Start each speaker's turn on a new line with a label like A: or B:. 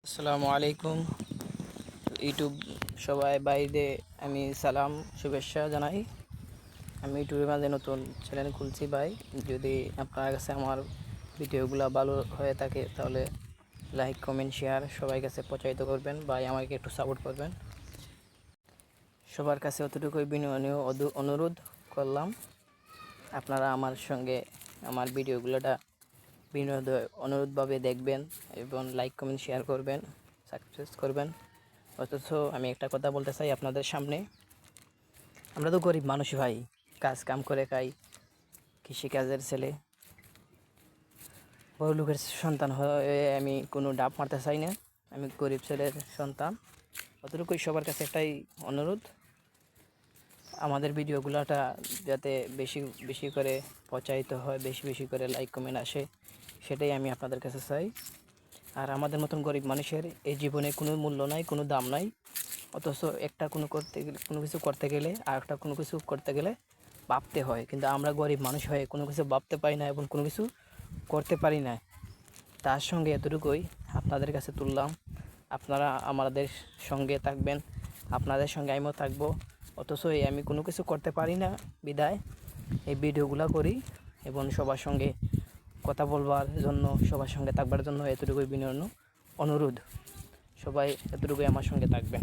A: আসসালামু আলাইকুম ইউটিউব সবাই বাইরে আমি সালাম শুভেচ্ছা জানাই। আমি ইউটিউবের মাঝে নতুন চ্যানেল খুলছি ভাই। যদি আপনার কাছে আমার ভিডিওগুলো ভালো হয়ে থাকে তাহলে লাইক কমেন্ট শেয়ার সবাই কাছে প্রচারিত করবেন ভাই, আমাকে একটু সাপোর্ট করবেন। সবার কাছে অতটুকুই বিনয়নীয় অনুরোধ করলাম, আপনারা আমার সঙ্গে আমার ভিডিওগুলোটা বিনোদ অনুরোধভাবে দেখবেন এবং লাইক কমেন্ট শেয়ার করবেন, সাবস্ক্রাইব করবেন। অথচ আমি একটা কথা বলতে চাই আপনাদের সামনে, আমরা তো গরিব মানুষ ভাই, কাজ কাম করে খাই, কৃষিকাজের ছেলে, বড় লোকের সন্তান হয়ে আমি কোনো ডাব মারতে চাই না। আমি গরিব ছেলের সন্তান। অতটুকুই সবার কাছে একটাই অনুরোধ, আমাদের ভিডিওগুলোটা যাতে বেশি বেশি করে প্রচারিত হয়, বেশি বেশি করে লাইক কমেন্ট আসে, সেটাই আমি আপনাদের কাছে চাই। আর আমাদের মতন গরিব মানুষের এই জীবনে কোনো মূল্য নাই, কোনো দাম নাই। অথচ একটা কোনো করতে গেলে, কোনো কিছু করতে গেলে আর একটা কোনো কিছু করতে গেলে ভাবতে হয়, কিন্তু আমরা গরিব মানুষ হয়ে কোনো কিছু ভাবতে পারি না এবং কোনো কিছু করতে পারি না। তার সঙ্গে এতটুকুই আপনাদের কাছে তুললাম, আপনারা আমাদের সঙ্গে থাকবেন, আপনাদের সঙ্গে আমিও থাকবো। অথচ আমি কোনো কিছু করতে পারি না বিদায় এই ভিডিওগুলো করি এবং সবার সঙ্গে কথা বলবার জন্য, সবার সঙ্গে থাকবার জন্য এতটুকুই বিনম্র অনুরোধ। সবাই এতটুকুই আমার সঙ্গে থাকবেন।